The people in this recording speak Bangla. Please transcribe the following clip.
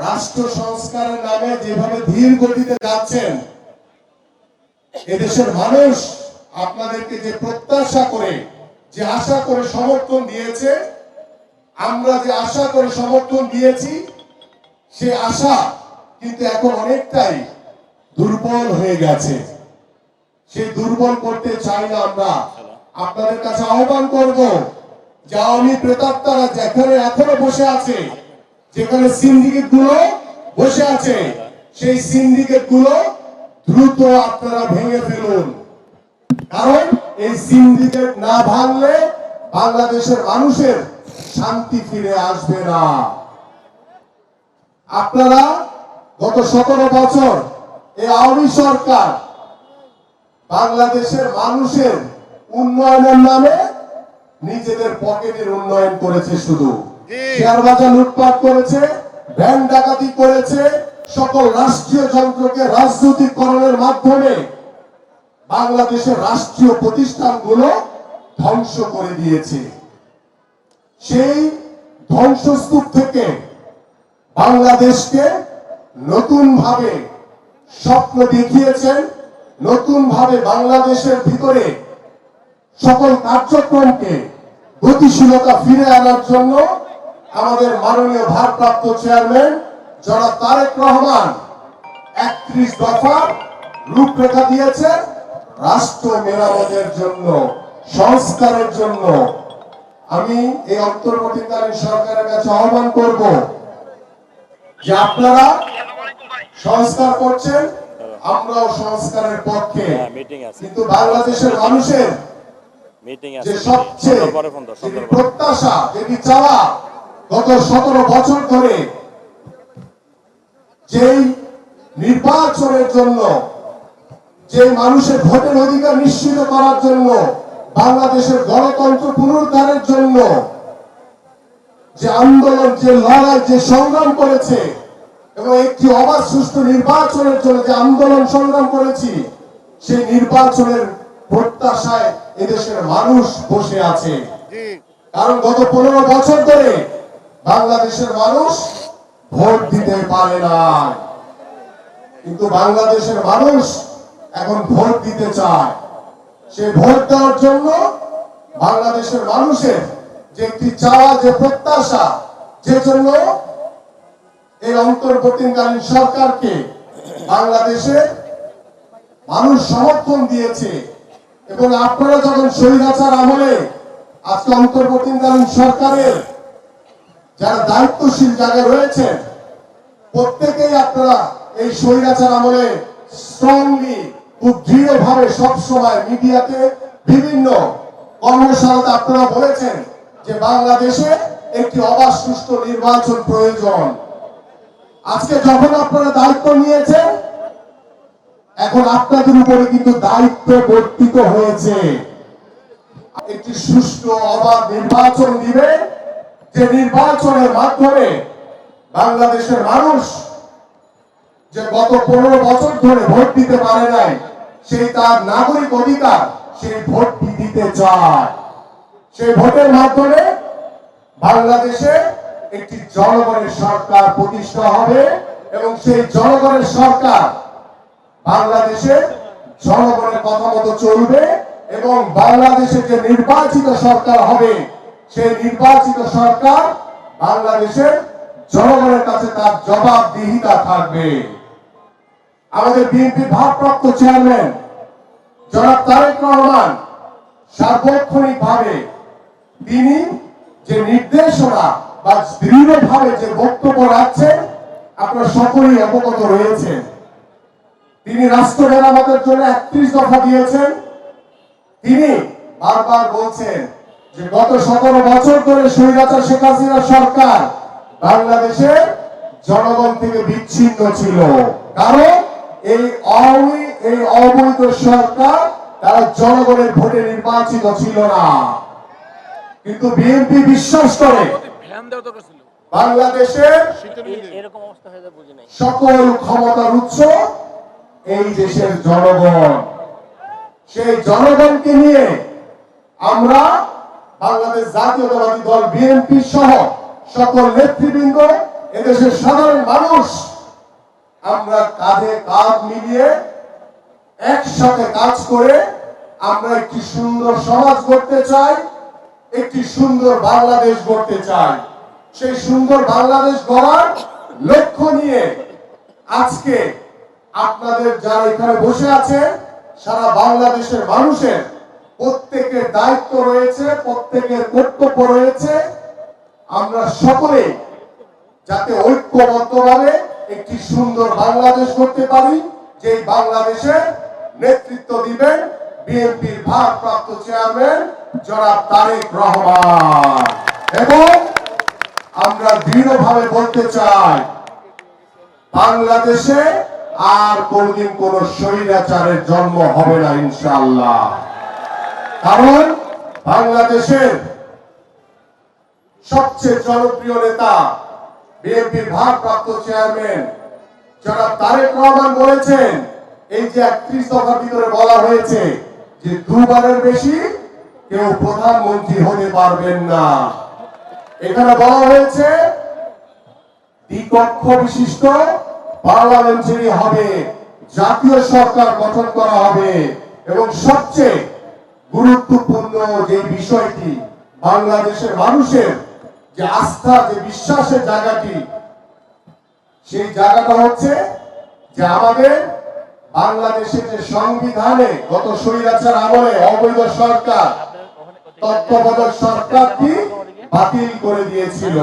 রাষ্ট্র সংস্কারের নামে যেভাবে ধীর গতিতে যাচ্ছেন, এদেশের মানুষ আপনাদেরকে যে প্রত্যাশা করে, যে আশা করে সমর্থন দিয়েছে, আমরা যে আশা করে সমর্থন দিয়েছি, সে আশা কিন্তু এখন অনেকটাই দুর্বল হয়ে গেছে। সেই দুর্বল করতে চাই না। আমরা আপনাদের কাছে আহ্বান করব যে আওয়ামী প্রেতাত্মারা যেখানে এখনো বসে আছে, যেখানে সিন্ডিকেট গুলো বসে আছে, সেই সিন্ডিকেট গুলো দ্রুত আপনারা ভেঙে ফেলুন। কারণ এই সিন্ডিকেট না ভাঙলে বাংলাদেশের মানুষের শান্তি ফিরে আসবে না। আপনারা গত 17 বছর এই আওয়ামী সরকার বাংলাদেশের মানুষের উন্নয়নের নামে নিজেদের পকেটের উন্নয়ন করেছে, শুধু শেয়ার বাজার লুটপাট করেছে, ব্যাংক ডাকাতি করেছে, সকল রাষ্ট্রীয় যন্ত্রকে রাজনৈতিকরণের মাধ্যমে বাংলাদেশের রাষ্ট্রীয় প্রতিষ্ঠানগুলো ধ্বংস করে দিয়েছে। সেই ধ্বংসস্তূপ থেকে বাংলাদেশকে নতুন ভাবে স্বপ্ন দেখিয়েছেন, নতুন ভাবে বাংলাদেশের ভিতরে সকল কার্যক্রমকে গতিশীলতা ফিরে আনার জন্য আমাদের মাননীয় ভারপ্রাপ্ত চেয়ারম্যান জনাব তারেক রহমান 31 দফা রূপরেখা দিয়েছেন রাষ্ট্র মেরামতের জন্য, সংস্কারের জন্য। আমি এই অন্তর্বর্তীকালীন সরকারের কাছে আহ্বান করব যে আপনারা সংস্কার করছেন, আমরাও সংস্কারের পক্ষে, কিন্তু বাংলাদেশের মানুষের যে সবচেয়ে প্রত্যাশা, যেটি চাওয়া, গত 17 বছর ধরে যেই নির্বাচনের জন্য, যে মানুষের ভোটের অধিকার নিশ্চিত করার জন্য, বাংলাদেশের গণতন্ত্র পুনরুদ্ধারের জন্য যে আন্দোলন, যে লড়াই, যে সংগ্রাম করেছে, এবং একটি অবাধ সুষ্ঠু নির্বাচনের জন্য যে আন্দোলন সংগ্রাম করেছি, সেই নির্বাচনের প্রত্যাশায় এদেশের মানুষ বসে আছে। কারণ গত 15 বছর ধরে বাংলাদেশের মানুষ ভোট দিতে পারে না, কিন্তু বাংলাদেশের মানুষ এখন ভোট দিতে চায়। সে ভোট দেওয়ার জন্য বাংলাদেশের মানুষের যে একটি চাওয়া, যে প্রত্যাশা, যে জন্য এই অন্তর্বর্তীকালীন সরকারকে বাংলাদেশের মানুষ সমর্থন দিয়েছে। এবং আপনারা যখন স্বৈরাচার আমলে আজকে অন্তর্বর্তীকালীন সরকারের যারা দায়িত্বশীল জায়গায় রয়েছেন, প্রত্যেকেই আপনারা এই স্বৈরাচার আমলে স্ট্রংলি, খুব দৃঢ়ভাবে সবসময় মিডিয়াতে বিভিন্ন কর্মশালাতে আপনারা বলেছেন যে বাংলাদেশে একটি অবাধ সুষ্ঠু নির্বাচন প্রয়োজন। আজকে যখন আপনারা দায়িত্ব নিয়েছেন, এখন আপনাদের উপরে কিন্তু দায়িত্ব বর্তিত হয়েছে। একটি সুষ্ঠু অবাধ নির্বাচন দিবে, যে নির্বাচনের মাধ্যমে বাংলাদেশের মানুষ যে গত 15 বছর ধরে ভোট দিতে পারে নাই, সেই তার নাগরিক অধিকার, সেই ভোট দিতে চায়। সেই ভোটের মাধ্যমে বাংলাদেশে একটি জনগণের সরকার প্রতিষ্ঠা হবে, এবং সেই জনগণের সরকার বাংলাদেশে জনগণের কথা মতো চলবে, এবং বাংলাদেশে যে নির্বাচিত সরকার হবে, সেই নির্বাচিত সরকার বাংলাদেশের জনগণের কাছে তার জবাবদিহিতা থাকবে। আমাদের বিএনপির ভারপ্রাপ্ত চেয়ারম্যান জনাব তারেক রহমান সার্বক্ষণিকভাবে তিনি যে নির্দেশনা বা দৃঢ়ভাবে যে বক্তব্য রাখছেন, আপনারা সকলেই অবগত রয়েছেন। তিনি রাষ্ট্র মেরামতের জন্য 31 দফা দিয়েছেন। তিনি বারবার বলছেন যে গত 17 বছর ধরে স্বৈরাচার শেখ হাসিনা সরকার বাংলাদেশের জনগণ থেকে বিচ্ছিন্ন ছিল। কারণ এই অবৈধ সরকার, তারা জনগণের ভোটে নির্বাচিত ছিল না। কিন্তু বিএনপি বিশ্বাস করে বাংলাদেশের সকল ক্ষমতার উৎস এই দেশের জনগণ। সেই জনগণকে নিয়ে আমরা বাংলাদেশ জাতীয়তাবাদী দল বিএনপি সহ সকল নেতৃবৃন্দ এদেশের সাধারণ মানুষ আমরা কাঁধে কাঁধ মিলিয়ে একসাথে কাজ করে আমরা একটি সুন্দর সমাজ গড়তে চাই, একটি সুন্দর বাংলাদেশ গড়তে চাই। সেই সুন্দর বাংলাদেশ গড়ার লক্ষ্য নিয়ে আজকে আপনাদের যারা এখানে বসে আছেন সারা বাংলাদেশের মানুষের প্রত্যেকের দায়িত্ব রয়েছে, প্রত্যেকের কর্তব্য রয়েছে। আমরা সকলে যাতে ঐক্যবদ্ধভাবে একটি সুন্দর বাংলাদেশ করতে পারি, যেই বাংলাদেশের নেতৃত্ব দিবেন বিএনপির ভারপ্রাপ্ত চেয়ারম্যান জনাব তারেক রহমান। এবং আমরা দৃঢ়ভাবে বলতে চাই বাংলাদেশে আর কোনদিন কোন স্বৈরাচারের জন্ম হবে না ইনশাআল্লাহ। কারণ বাংলাদেশের সবচেয়ে জনপ্রিয় নেতা বিএনপির ভারপ্রাপ্ত চেয়ারম্যান জনাব তারেক রহমান বলেছেন, এই যে 31 দফার ভিতরে বলা হয়েছে যে দুবারের বেশি কেউ প্রধানমন্ত্রী হতে পারবেন না। এখানে বলা হয়েছে দ্বিকক্ষ বিশিষ্ট পার্লামেন্টারি হবে, জাতীয় সরকার গঠন করা হবে এবং সবচেয়ে গুরুত্বপূর্ণ যে বিষয়টি বাংলাদেশের মানুষের যে আস্থা, যে বিশ্বাসের জায়গাটি, সেই জায়গাটা হচ্ছে যে আমাদের বাংলাদেশের যে সংবিধানে গত স্বৈরাচার আমলে অবৈধ সরকার তত্ত্বাবধায়ক সরকারটি বাতিল করে দিয়েছিল।